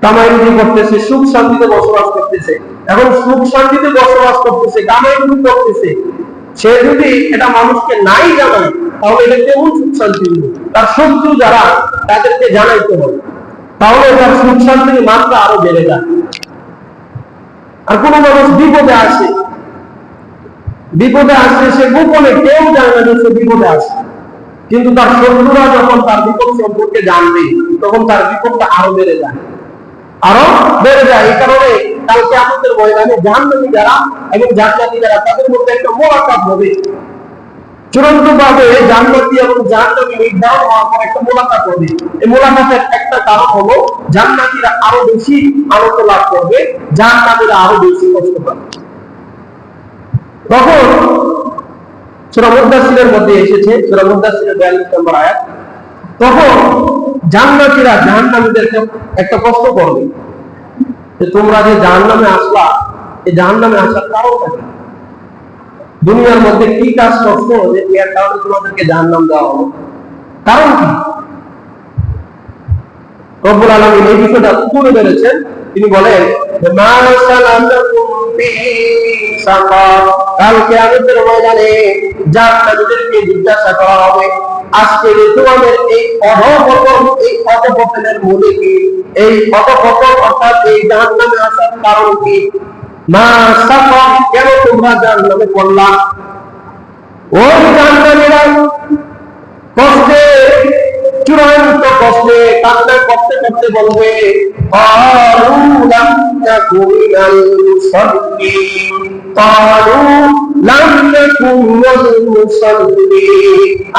Speaker 1: কামাই করতেছে, সুখ শান্তিতে বসবাস করতেছে, এখন সুখ শান্তিতে বসবাস করতেছে, কামাই করতেছে, সে যদি এটা মানুষকে নাই জানায় তাহলে এটা কেমন সুখ শান্তি? তার শত্রু যারা তাদেরকে জানাইতে হবে, তাহলে তার সুখ শান্তির মাত্রা আরো বেড়ে যায়। আর কোন মানুষ বিপদে আসে, সে গোপনে কেউ জানে না যে সে বিপদে আসে, কিন্তু তার শত্রুরা যখন তার বিপদ সম্পর্কে জানবে তখন তার বিপদটা আরো বেড়ে যায়, আরো বেড়ে যায়। এই কারণে কালকে আমাদের ময়দানে জাহান্নামী যারা এবং জান্নাতি যারা তাদের মধ্যে একটা মোলাকাত হবে। চূড়ান্ত ভাবে জান্নাতি এবং জাহান্নামী নির্ধারণ হওয়ার পর একটা মোলাকাত হবে। এই মোলাকাতের একটা কারণ হলো জান্নাতীরা আরো বেশি আনন্দ লাভ করবে, জাহান্নামীরা আরো বেশি কষ্ট পাবে। তখন সূরা মুদাসসিরের মধ্যে এসেছে, সূরা মুদাসসিরের 42 নম্বর আয়াত, তখন জান্নাতীরা জাহান্নামীদেরকে একটা প্রশ্ন করবে যে তোমরা যে জাহান্নামে আসলা, এই জাহান্নামে আসার কারণটা কি? দুনিয়ার মধ্যে কি কাজ করছো যে এর কারণে তোমাদেরকে জাহান্নাম দেওয়া হলো? কারণ কি? রব্বুল আলামিন এই বিষয়টা তুলে ধরেছেন। তিনি বলেন মা সালাকাকুম ফি সাকার, কাল কিয়ামতের ময়দানে জান্নাতীদেরকে জিজ্ঞাসা করা হবে আজকে তোমাদের এই অধঃপতন, এই অধঃপতনের মূলে কি? এই অধঃপতন অর্থাৎ এই জাহান্নামে আসার কারণ কি? মা সাকার, কেন তোমরা জাহান্নামে পড়লা? ওই জাহান্নামীরা কষ্টে, চূড়ান্ত কষ্টে কান্না করতে করতে বলবে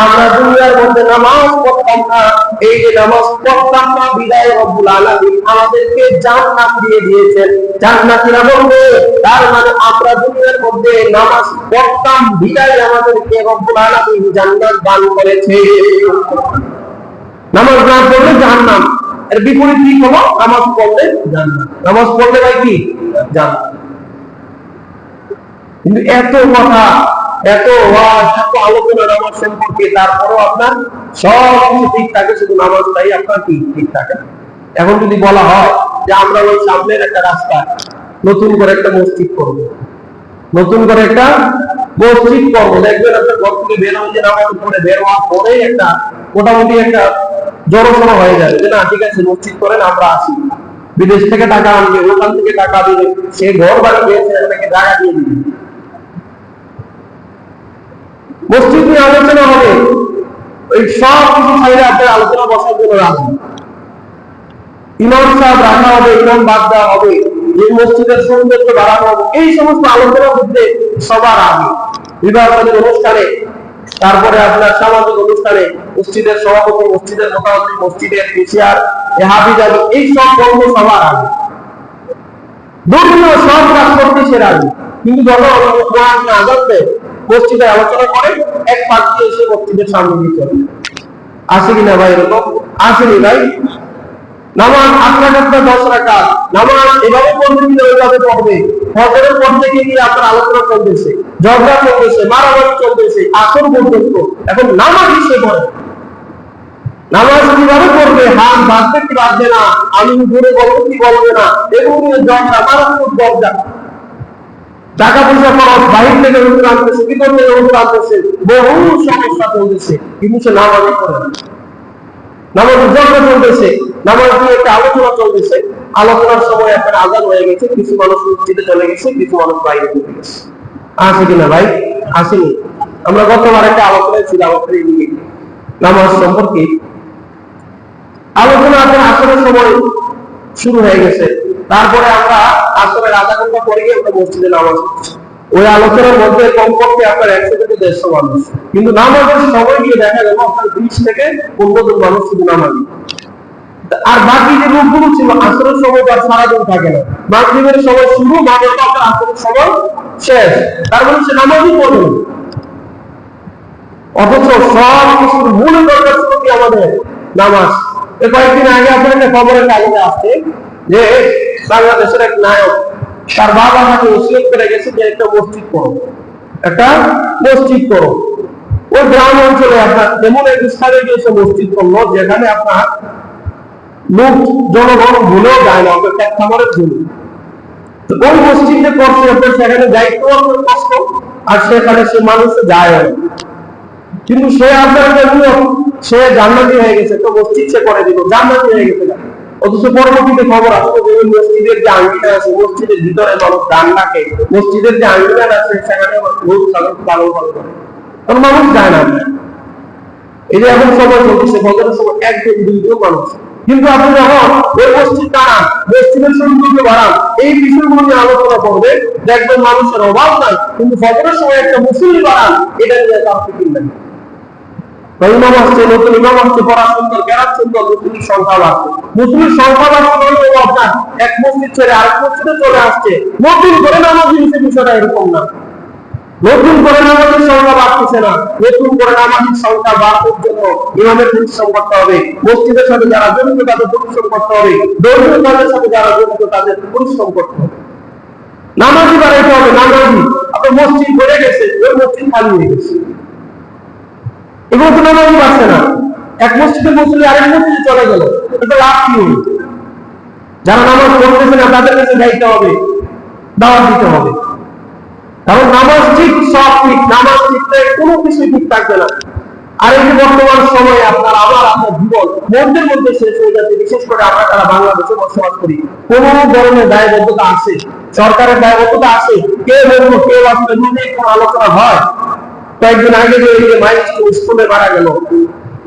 Speaker 1: আমরা দুনিয়ার মধ্যে নামাজ পড়তাম না, এই যে নামাজ পড়তাম না বিদায় রব্বুল আলামিন আমাদেরকে জান্নাত দিয়ে দিয়েছেন। জান্নাতীরা বলবে তার মানে আমরা দুনিয়ার মধ্যে নামাজ পড়তাম বিদায় আমাদেরকে রব্বুল আলামিন জান্নাত দান করেছে। নামাজ না পড়লে জাহান্নাম, এর বিপরীত কি হলো? নামাজ পড়লে জান্নাত। নামাজ পড়লে ভাই কি? জান্নাত। কিন্তু এত কথা, এত ওয়াজ, এত আলোচনা নামাজ সম্পর্কে, তারপরও আপনার সব কিছু ঠিক থাকে, শুধু নামাজটাই আপনার কি ঠিক থাকে না। এখন যদি বলা হয় যে আমরা ওই সামনের একটা রাস্তা নতুন করে একটা মসজিদ করব, নতুন করে একটা মসজিদ করবো, দেখবেন আপনার ঘর থেকে বের হয়ে নামাজ পড়ে বের হওয়ার পরেই একটা মোটামুটি একটা জড়সড় হয়ে যাবে যে না ঠিক আছে মসজিদ করেন আমরা আসি। বিদেশ থেকে টাকা আনবে, ওখান থেকে টাকা দিবে, সে ঘর বাড়ি দিয়েছে আপনাকে জায়গা দিয়ে দিবে। মসজিদ নিয়ে আলোচনা হবে, ওই সব কিছু ছাইরে আপনার আলোচনা বসার জন্য রাখবেন। ইমাম সাহেব রাখা হবে, ইমাম বাদ দেওয়া হবে, এই মসজিদের সৌন্দর্য বাড়ানো হবে, এই সমস্ত আলোচনার মধ্যে সবার আগে বিবাহের অনুষ্ঠানে, তারপরে আপনার সামাজিক অনুষ্ঠানে মসজিদের সভাপতি, মসজিদের মোটামুটি, মসজিদের কেশিয়ার, হাফিজ আলী, এই সব কর্ম সবার আগে ধর্মীয় সব কাজ করতে সেরা আগে। কিন্তু যখন আজাদ দেয় মসজিদে আলোচনা করে এক প্রার্থী এসে মসজিদের সামনে দিয়ে চলে আসে কিনা ভাই? এরকম আসেনি ভাই? নামাজ 8 রাকাত 10 রাকাত নামাজ এভাবে পড়বে কিনা ওইভাবে পড়বে। ফজরের পর থেকে নিয়ে আপনার আলোচনা চলতেছে, ঝগড়া চলতেছে, মারামারি চলতেছে আসর পর্যন্ত। এখন নামাজ হিসেবে পড়ে, নামাজ কিভাবে পড়বে, হাত বাঁধবে কি বাঁধবে না, আমি দূরে বলবো কি বলবে না, এগুলো নিয়ে ঝগড়া, মারাত্মক ঝগড়া, টাকা পয়সা খরচ, বাহির থেকে অনুদান আনতেছে, ভিতর থেকে অনুদান আনতেছে, বহু সমস্যা চলতেছে, কিন্তু সে নামাজই পড়ে না। নামাজের ঝগড়া চলতেছে, নামাজ নিয়ে একটা আলোচনা চলতেছে, আলোচনার সময় আপনার আজান হয়ে গেছে, কিছু মানুষ মসজিদে চলে গেছে, কিছু মানুষ বাইরে চলে গেছে। আসে কিনা ভাই? আসেনি? আমরা গতবার একটা আলোচনায় ছিলাম আপনার এদিকে নামাজ সম্পর্কে। আলোচনা আপনার আসরের সময় শুরু হয়ে গেছে, তারপরে আমরা আসরের আধা ঘন্টা পরে গিয়ে আমরা মসজিদে নামাজ পড়ছি। ওই আলোচনার মধ্যে কমপক্ষে আপনার 100 থেকে 150 মানুষ, কিন্তু নামাজের সময় গিয়ে দেখা গেল আপনার 20 থেকে 15 জন মানুষ শুধু নামাজি। আর বাকি যে লোকগুলো ছিল আসরের সময় তার সারাদিন থাকে না, মাগরিবের সময় শুরু, মাগরিব আপনার আসরের সময় শেষ, তার মানে সে নামাজই পড়বে। অথচ সব কিছুর মূল দরকার ছিল কি আমাদের? নামাজ। কয়েকদিন আগে আপনার একটা খবরের কাগজে আসছে যে বাংলাদেশের এক নায়ক তার বাবা মাকে ওসিয়ত করে গেছে যে একটা মসজিদ করো, একটা মসজিদ করো। ওই গ্রাম অঞ্চলে আপনার এমন এক স্থানে গিয়েছে মসজিদ করলো যেখানে আপনার লোক জনগণ ভুলেও যায় না, আপনার এক খামারের ভুলে। তো ওই মসজিদে করছে আপনার, সেখানে দায়িত্ব আপনার কষ্ট, আর সেখানে সে মানুষ যায়, কিন্তু সে আপনার সে জান্নাতি হয়ে গেছে, তো মসজিদ সে করে দিল, জান্নাতি হয়ে গেছে। অথচ পরবর্তীতে খবর আসলো যে মসজিদের যে আঙ্গিনা আছে, মসজিদের ভিতরে মানুষ গান ডাকে, মসজিদের যে আঙ্গিনা আছে সেখানে লোক পালন করে, মানুষ যায় না। এই যে এখন সময় চলতেছে, ফজরের সময় একজন দুইজন মানুষ, কিন্তু আপনি যখন ওই মসজিদ টানান, মসজিদের সৌন্দর্য বাড়ান, এই বিষয়গুলো নিয়ে আলোচনা করবে, দেখবেন মানুষের অভাব নাই, কিন্তু ফজরের সময় একটা মুসল্লি বাড়ান, এটা নিয়ে তার ফিকির নাই। ইমাম আসছে, নতুন ইমাম আসছে, পড়া সুন্দর, কেরাত সুন্দর, মুসলিমের সংখ্যা বাড়ছে। মুসলিমের সংখ্যা বাড়ছে আপনার এক মসজিদ ছেড়ে আরেক মসজিদে চলে আসছে, নতুন করে নামাজ দিচ্ছে, বিষয়টা এরকম না। নতুন করে নামাজের সংখ্যা বাড়তেছে না, নতুন করে নামাজের সংখ্যা বাড়ানোর জন্য ইমামের পরিশ্রম করতে হবে, মসজিদের সাথে যারা জড়িত তাদের পরিশ্রম করতে হবে, ধর্মীয় কাজের সাথে যারা জড়িত তাদের পরিশ্রম করতে হবে। নামাজি বাড়াইতে হবে, নামাজি। আপনার মসজিদ ভরে গেছে, ওই মসজিদ খালি হয়ে গেছে, এগুলো তো নামাজি পাচ্ছে না। এক মসজিদে মুসল্লি আরেক মসজিদে চলে গেল, এটা লাভ কি হল? যারা নামাজ পড়তেছে না তাদের কাছে যাইতে হবে, দাওয়াত দিতে হবে। কারণ নামাজ ঠিক, সব ঠিক, নামাজ ঠিক কোনো কিছু ঠিক থাকবে না। আর এই যে বর্তমান সময়ে আপনার জীবন মধ্যের মধ্যে শেষ হয়ে যাচ্ছে, বিশেষ করে আমরা যারা বাংলাদেশে বসবাস করি, কোন ধরনের দায়বদ্ধতা আছে, সরকারের দায়বদ্ধতা আছে, কে বলবো, কে আসলে নিজে কোনো আলোচনা হয়? কয়েকদিন আগে যে স্কুলে মারা গেল,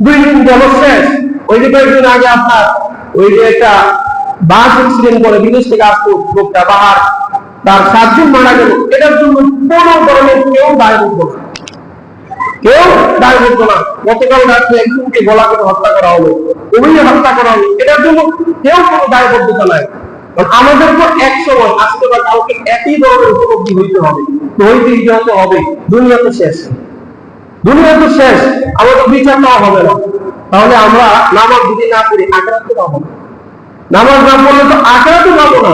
Speaker 1: 2 দিন গেল শেষ। ওই যে কয়েকদিন আগে আপনার ওই যে একটা বাস অ্যাক্সিডেন্ট করে বিদেশ থেকে আসতো লোকটা, বাহার, তার 7 জন মারা গেল। এটার জন্য কোন ধরনের কেউ দায়বদ্ধ না, কেউ দায়বদ্ধ না। গতকাল রাত্রে একজনকে গলা করে হত্যা করা হলো, অভিযোগ হত্যা করা হলো, এটার জন্য কেউ কোনো দায়বদ্ধতা নাই। আমাদের তো এক সময় আজকে বা কাউকে একই ধরনের উপলব্ধি হইতে হবে, হইতে হবে। দুনিয়া তো শেষ, দুনিয়া তো শেষ, আমাদের বিচার নেওয়া হবে না। তাহলে আমরা নামাজ যদি না করি আখিরাতে পাবো না, নামাজ না পড়লে তো আখিরাতে পাবো না।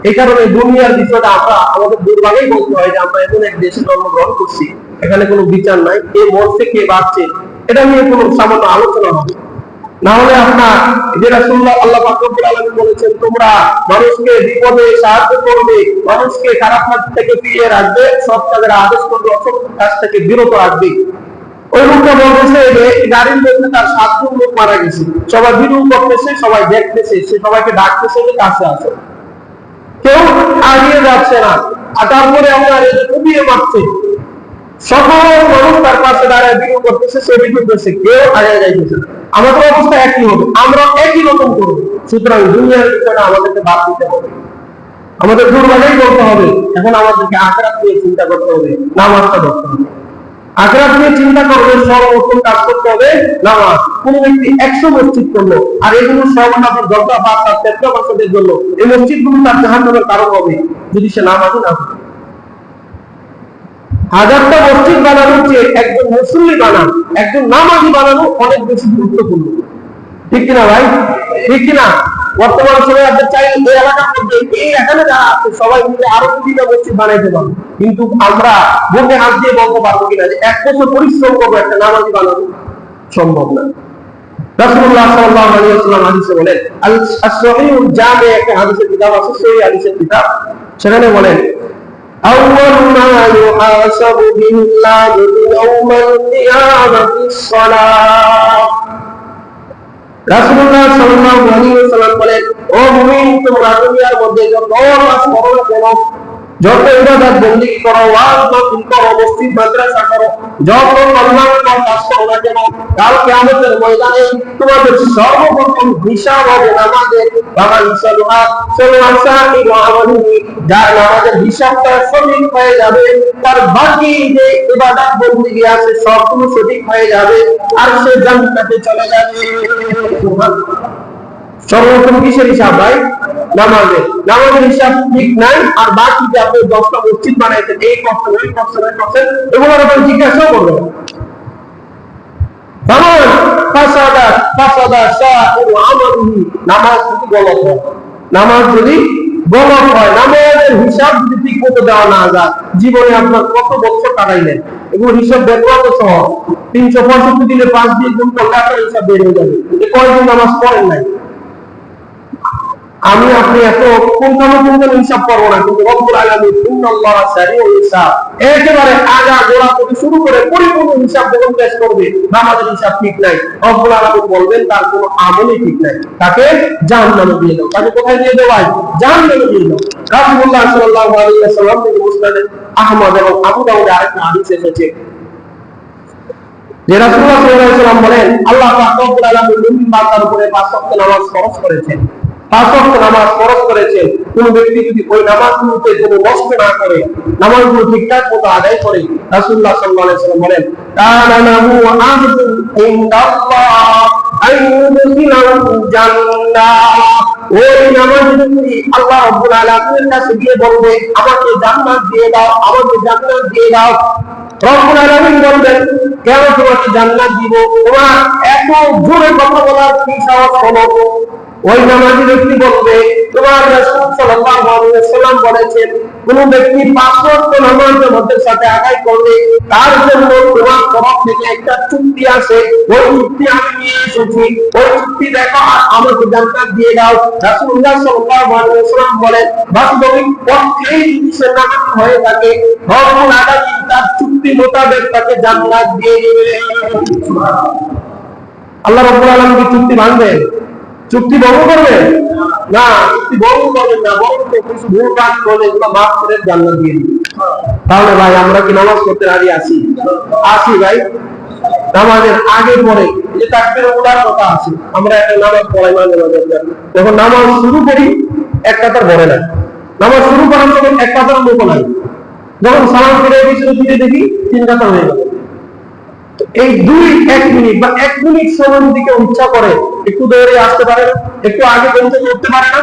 Speaker 1: এই কারণে দুনিয়ার বিষয়টা আমরা আমাদের দুর্ভাগ্যই বলতে হয় যে আমরা এমন এক দেশে জন্মগ্রহণ করছি, এখানে কোনো বিচার নাই, কে মরছে কে বাঁচছে এটা নিয়ে কোনো সামান্য আলোচনা হবে না। হলে আপনার যে রাসূলুল্লাহ আল্লাহ পাক রব্বুল আলামিন বলেছেন, তোমরা মানুষকে বিপদে সাহায্য করবে, মানুষকে খারাপ কাজ থেকে ফিরিয়ে রাখবে, সৎ কাজের আদেশ করবে, অসৎ কাজ থেকে বিরত রাখবে। ওই লোকটা বলতেছে যে গাড়ির মধ্যে তার 7 জন লোক মারা গেছে, সবাই ভিডিও করতেছে, সবাই দেখতেছে, সে সবাইকে ডাকতেছে যে কাছে আছে, কেউ আগিয়ে যাচ্ছে না। আর তারপরে আমরা কুপিয়ে মারছে, সকল মানুষ তার পাশে দাঁড়ায় ভিডিও করতেছে, সে ভিডিও করছে, কেউ আগে যাইতেছে না। আমাদের অবস্থা একই হবে, আমরা একই রকম করবো। সুতরাং দুনিয়ার বিষয়টা আমাদেরকে বাদ দিতে হবে, আমাদের দুর্ভাগ্যই করতে হবে। এখন আমাদেরকে আখিরাত নিয়ে চিন্তা করতে হবে, নামাজটা ধরতে হবে। আখিরাত নিয়ে চিন্তা করবে, সর্বোত্তম কাজ করতে হবে নামাজ। কোন ব্যক্তি 100 মসজিদ করলো, আর এগুলো সর্বনাশ 10টা 5টা 13টা বছরের জন্য, এই মসজিদগুলো তার জাহান্নামের কারণ হবে যদি সে নামাজই না পড়ে। 1000টা মসজিদ বানানোর চেয়ে একজন মুসল্লি বানান, একজন নামাজি বানানো অনেক বেশি গুরুত্বপূর্ণ। ঠিক কিনা ভাই? ঠিক কিনা? বর্তমান সময়ে আপনি চাই এই এলাকার মধ্যে, এই এখানে যারা আছে সবাই মিলে আরো 2টা মসজিদ বানাইতে পারবো, কিন্তু আমরা বুকে হাত দিয়ে বলতে পারবো কিনা যে 1 বছর পরিশ্রম করবো একটা নামাজি বানানো? সম্ভব না। রাসূলুল্লাহ সাল্লাল্লাহু আলাইহি ওয়াসাল্লাম হাদিসে বলেন, আস-সহিহুল জামি, একটা হাদিসের কিতাব আছে, সেই হাদিসের কিতাব, সেখানে বলেন, আউয়ালু মা ইউহাসাবু বিল আবদু ইয়াওমাল কিয়ামাতিস সালাহ। রাসূলুল্লাহ সাল্লাল্লাহু আলাইহি ওয়াসাল্লাম বলেন, ও মুমিন, তোমরা দুনিয়ার মধ্যে যত নামাজ পড়ো না কেন, যত ইবাদত বন্দেগী করো, ওয়াজ মাহফিল করো, মসজিদ মাদ্রাসা করো, যত কল্যাণকর কাজ করো না কেন, কাল কিয়ামতের ময়দানে তোমাদের সর্বপ্রথম হিসাব হবে নামাজের। বামান সালুহা সালুহা সাহিবু আমালিহি, যার নামাজের হিসাবটা সঠিক হয়ে যাবে, তার বাকি যে ইবাদত বন্দেগী আছে সবগুলো সঠিক হয়ে যাবে, আর সে জান্নাতে চলে যাবে। সর্বপ্রথম কিসের হিসাব ভাই? নামাজের। নামাজের হিসাব ঠিক নাই, আর বাকি যে আপনি 10টা মসজিদ বানাইছেন, এই করছেন, ওই করছেন, ওই করছেন, এগুলোর উপর জিজ্ঞাসা করবেন। নামাজ যদি গলত হয়, নামাজ যদি গলত হয়, নামাজের হিসাব যদি ঠিক মতো দেওয়া না যায়, জীবনে আপনার কত বছর কাটাইলেন, এগুলো হিসাব বের করা তো সহজ। 365 দিনে 5 দিন গুণ করলে আপনার হিসাব বের হয়ে যাবে যে কয়দিন নামাজ পড়েন নাই। আমি আপনি এত কোনখানে হিসাব করবো না, কিন্তু রব্বুল আলামিন ইন্নাল্লাহা সারিউল হিসাব, একেবারে আগা গোড়া থেকে শুরু করে পরিপূর্ণ হিসাব যখন পেশ করবে, নামাজের হিসাব ঠিক নাই, রব্বুল আলামিন বলবেন তার কোনো আমলই ঠিক নাই, তাকে জাহান্নামে দিয়ে দাও। তাকে কোথায় দিয়ে দাও ভাই? জাহান্নামে দিয়ে দাও। রাসূলুল্লাহ সাল্লাল্লাহু আলাইহি ওয়াসাল্লাম থেকে মুসনাদ আহমদ এবং আবু দাউদে আরেকটা হাদিস এসেছে, যে রাসূলুল্লাহ সাল্লাল্লাহু আলাইহি ওয়াসাল্লাম বলেন আল্লাহ পাক রব্বুল আলামিন মুমিন বান্দার উপরে 5 ওয়াক্ত নামাজ ফরজ করেছেন। 5 ওয়াক্ত নামাজ ফরজ করেছেন। কোন ব্যক্তি যদি ওই নামাজগুলোতে কোনো নষ্ট না করে, নামাজগুলো ঠিকঠাক মতো আদায় করে, রাসূলুল্লাহ সাল্লাল্লাহু আলাইহি ওয়াসাল্লাম বলেন কানা লাহু আহদুন ইনদাল্লাহ আইয়ুদখিলাহু জান্নাহ। ওই নামাজ যদি আল্লাহ রাব্বুল আলামিনের কাছে গিয়ে বলবে আমাকে জান্নাত দিয়ে দাও, আমাকে জান্নাত দিয়ে দাও, রব্বুল আলামিন বলবেন কেন তোমাকে জান্নাত দিব? তোমার এত জোরে কথা বলার কি সাহস হলো? ওই নামাজি ব্যক্তি বলবে তোমার রাসূল সাল্লাল্লাহু আলাইহি ওয়াসাল্লাম বলেছেন কোন ব্যক্তি 5 ওয়াক্ত নামাজ জামাতের সাথে আদায় করলে তার জন্য তোমার তরফ থেকে একটা চুক্তি আছে, ওই চুক্তি আমি নিয়ে এসেছি, ওই চুক্তি দেখো আর আমাকে জান্নাত দিয়ে দাও। রাসূলুল্লাহ সাল্লাল্লাহু আলাইহি ওয়াসাল্লাম বলেন বাস্তবিক পক্ষেই যদি সে নামাজি হয়ে থাকে রব্বুল আলামিন তার চুক্তি মোতাবেক তাকে জান্নাত দিয়ে দিবেন। আল্লাহ রাব্বুল আলামিন কি চুক্তি ভাঙবেন? চুক্তি ভঙ্গ করবে না, চুক্তি ভঙ্গ করবেন না, বরং কিছু ভুল কাজ করলে এগুলো মাফ করে জান্নাত দিয়ে দিবেন। তাহলে ভাই আমরা কি নামাজ পড়তে রাজি আছি? আছি ভাই। নামাজের আগে পরে যে তাকবীরের উলার কথা আছে, আমরা একটা নামাজ পড়াই মাঝে মাঝে, যখন নামাজ শুরু করি এক কাতার পড়ে না, নামাজ শুরু করার সময় এক কাতার লোক নাই, যখন সালাম ফিরে পিছনে ফিরে দেখি 3 কাতার হয়ে গেল। এই 2-1 মিনিট বা 1 মিনিট সময়ের দিকে ইচ্ছা করে একটু দৌড়ে আসতে পারে না, একটু আগে পৌঁছে করতে পারে না,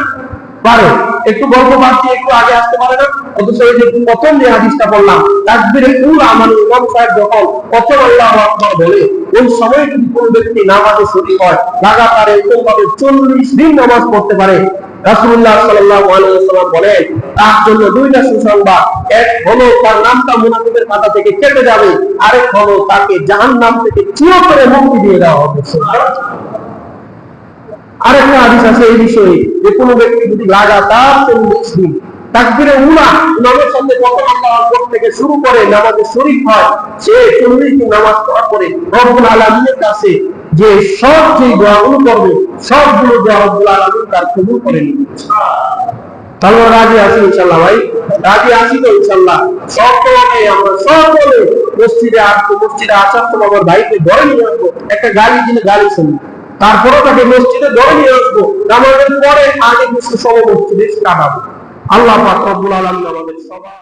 Speaker 1: পারে একটু গল্প বাড়তি একটু আগে আসতে পারে না। অথচ এই যে প্রথম যে হাদিসটা বললাম তাকবীরে উলা মানে ইমাম সাহেব যখন প্রথম আল্লাহু আকবার বলে ওই সময় যদি কোনো ব্যক্তি নামাজে শরীক হয় লাগাতার এরকমভাবে 40 দিন নামাজ পড়তে পারে, রাসূলুল্লাহ সাল্লাল্লাহু আলাইহি ওয়াসাল্লাম বলেন তার জন্য 2টা সুসংবাদ, এক হলো তার নামটা মুনাফিকের খাতা থেকে কেটে যাবে, আরেক হলো তাকে জাহান্নাম থেকে চিরতরে মুক্তি দিয়ে দেওয়া হবে। সুবহানাল্লাহ। আরেকটা হাদিস আছে এই বিষয়ে যে কোনো ব্যক্তি যদি লাগাতার 40 দিন তাকবীরে উলা নামাজের সাথে প্রথম আল্লাহু আকবার থেকে শুরু করে নামাজে শরীক হয়, সে 40 দিন নামাজ পড়ার পরে রব্বুল আলামিনের কাছে যে সব যে দোয়াগুলো করবে সবগুলো দোয়া রব্বুল আলামিন তার কবুল করে নেবেন। তাহলে রাজি আছি ইনশাআল্লাহ ভাই? রাজি আছি তো ইনশাআল্লাহ? সকলে আমরা সকলে মসজিদে আসবো, মসজিদে আসার সময় আমার ভাইকে ধরে নিয়ে আসবো, একটা গাড়ি কিনে গাড়ি শুনি, তারপরে তাকে মসজিদে ধরে নিয়ে আসবো, নামাজের পরে আগে কিছু সময় মসজিদে কাটাবো। আল্লাহ পাক রব্বুল আলামিন আমাদের সবাই